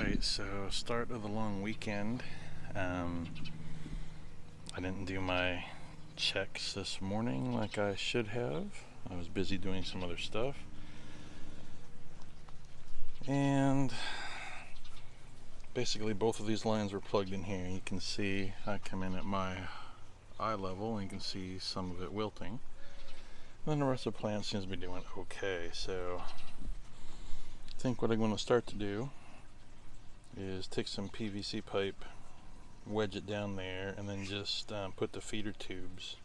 Alright, so start of the long weekend. I didn't do my checks this morning like I should have. I was busy doing some other stuff. And basically both of these lines were plugged in here. You can see I come in at my eye level and you can see some of it wilting. And then the rest of the plant seems to be doing okay. So I think what I'm going to start to do is take some PVC pipe, wedge it down there, and then just put the feeder tubes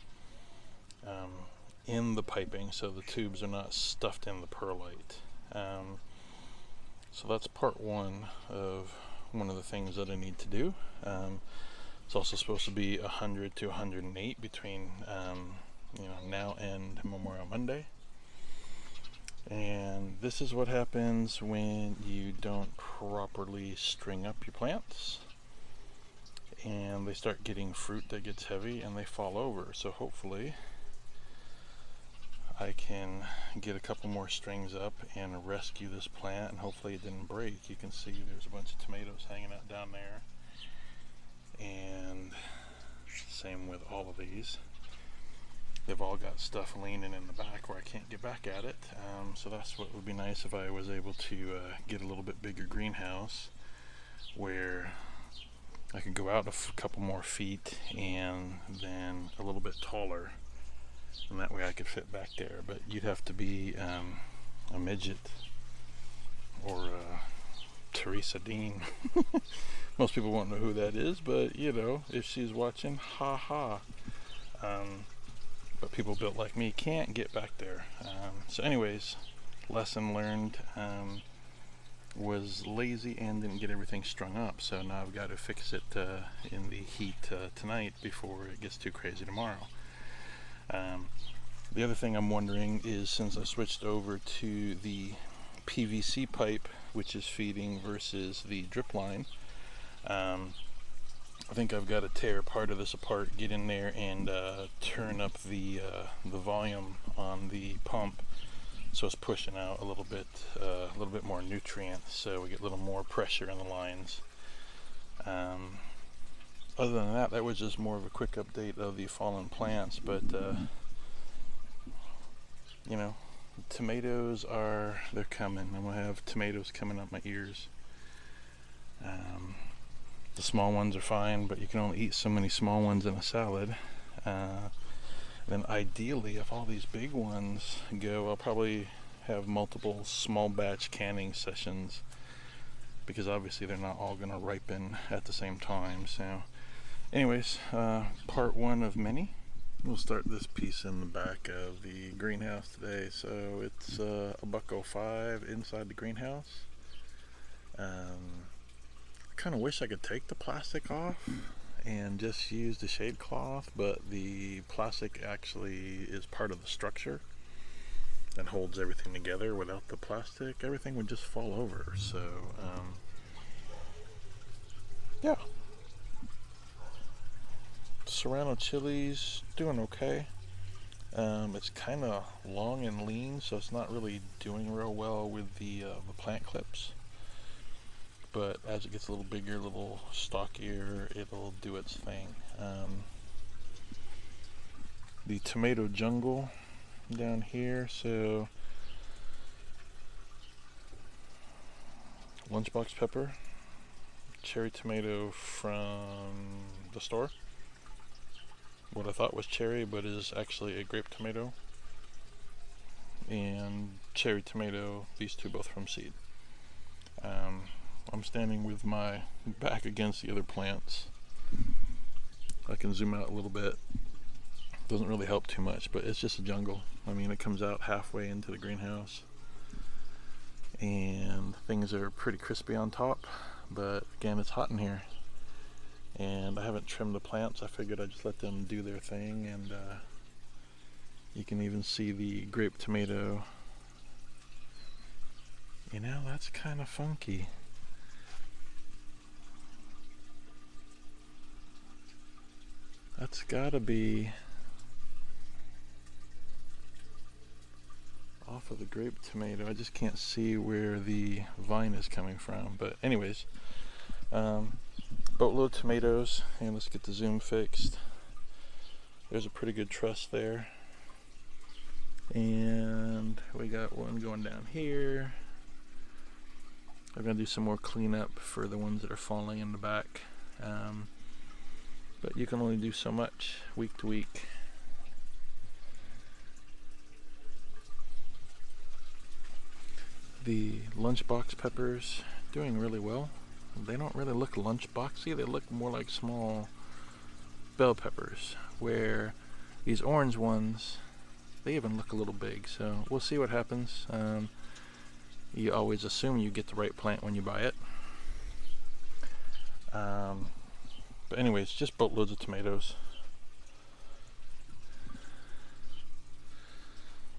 in the piping so the tubes are not stuffed in the perlite. So that's part one of one of the things that I need to do. It's also supposed to be 100 to 108 between now and Memorial Monday. And this is what happens when you don't properly string up your plants and they start getting fruit that gets heavy and they fall over. So hopefully I can get a couple more strings up and rescue this plant, and hopefully it didn't break. You can see there's a bunch of tomatoes hanging out down there, and same with all of these. They've all got stuff leaning in the back where I can't get back at it. So that's what would be nice if I was able to get a little bit bigger greenhouse where I could go out a couple more feet and then a little bit taller, and that way I could fit back there. But you'd have to be a midget or Teresa Dean. Most people won't know who that is, but if she's watching, ha ha. But people built like me can't get back there. So anyways, lesson learned, was lazy and didn't get everything strung up. So now I've got to fix it in the heat tonight before it gets too crazy tomorrow. The other thing I'm wondering is, since I switched over to the PVC pipe, which is feeding, versus the drip line, I think I've got to tear part of this apart, get in there and turn up the volume on the pump so it's pushing out a little bit more nutrients, so we get a little more pressure in the lines. Other than that, that was just more of a quick update of the fallen plants. But tomatoes they're coming. I'm gonna have tomatoes coming up my ears. The small ones are fine, but you can only eat so many small ones in a salad. Then ideally, if all these big ones go, I'll probably have multiple small batch canning sessions, because obviously they're not all going to ripen at the same time. So anyways, part one of many. We'll start this piece in the back of the greenhouse today. So it's $1.05 inside the greenhouse. Kind of wish I could take the plastic off and just use the shade cloth, but the plastic actually is part of the structure and holds everything together. Without the plastic, everything would just fall over. So yeah, Serrano chilies doing okay. It's kind of long and lean, so it's not really doing real well with the plant clips. But as it gets a little bigger, a little stockier, it'll do its thing. The tomato jungle down here, so lunchbox pepper, cherry tomato from the store. What I thought was cherry, but is actually a grape tomato. And cherry tomato, these two both from seed. I'm standing with my back against the other plants. I can zoom out a little bit. Doesn't really help too much, but it's just a jungle. I mean, it comes out halfway into the greenhouse, and things are pretty crispy on top, but again, it's hot in here, and I haven't trimmed the plants. I figured I'd just let them do their thing. And you can even see the grape tomato. That's kind of funky. That's gotta be off for the grape tomato. I just can't see where the vine is coming from. But anyways, boatload of tomatoes, and let's get the zoom fixed. There's a pretty good truss there. And we got one going down here. I'm going to do some more cleanup for the ones that are falling in the back. But you can only do so much week to week. The lunchbox peppers doing really well. They don't really look lunchboxy, they look more like small bell peppers, where these orange ones, they even look a little big. So we'll see what happens. You always assume you get the right plant when you buy it. But anyways, just boatloads of tomatoes.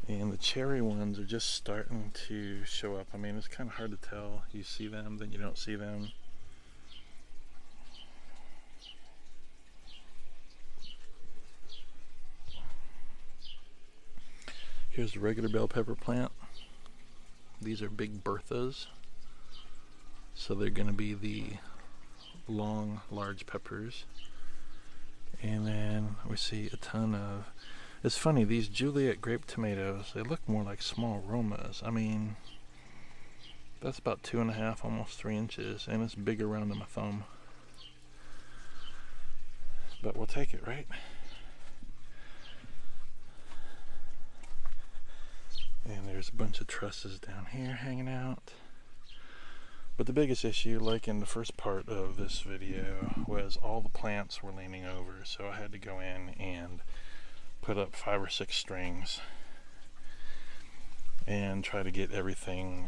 And the cherry ones are just starting to show up. I mean, it's kind of hard to tell. You see them, then you don't see them. Here's the regular bell pepper plant. These are big Berthas. So they're going to be the long, large peppers. And then we see a ton of... It's funny, these Juliet grape tomatoes, they look more like small Romas. I mean, that's about 2.5, almost 3 inches, and it's big around my thumb. But we'll take it, right? And there's a bunch of trusses down here hanging out. But the biggest issue, like in the first part of this video, was all the plants were leaning over. So I had to go in and put up 5 or 6 strings and try to get everything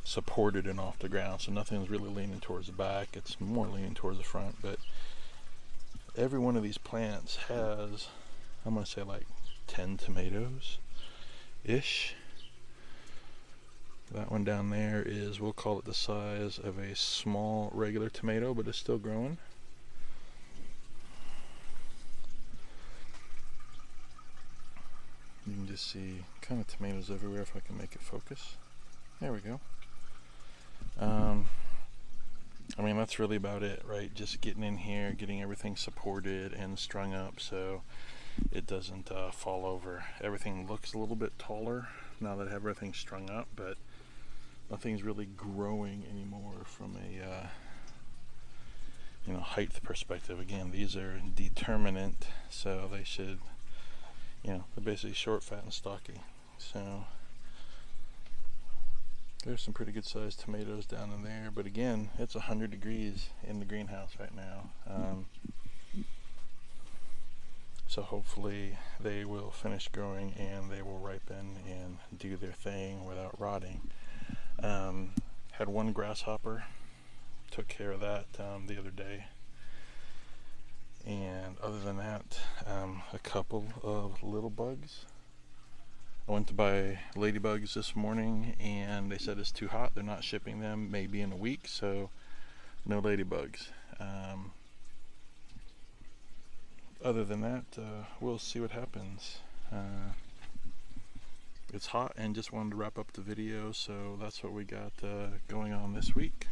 supported and off the ground. So nothing's really leaning towards the back. It's more leaning towards the front. But every one of these plants has, I'm going to say like 10 tomatoes-ish. That one down there is, we'll call it the size of a small regular tomato, but it's still growing. You can just see kind of tomatoes everywhere if I can make it focus. There we go. I mean, that's really about it, right? Just getting in here, getting everything supported and strung up so it doesn't fall over. Everything looks a little bit taller now that I have everything strung up, but nothing's really growing anymore from a height perspective. Again, these are determinate, so they should, they're basically short, fat, and stocky. So there's some pretty good sized tomatoes down in there, but again, it's 100 degrees in the greenhouse right now. So hopefully they will finish growing and they will ripen and do their thing without rotting. Had one grasshopper, took care of that the other day, and other than that, a couple of little bugs. I went to buy ladybugs this morning and they said it's too hot, they're not shipping them, maybe in a week, so no ladybugs. Other than that, we'll see what happens. It's hot and just wanted to wrap up the video, so that's what we got going on this week.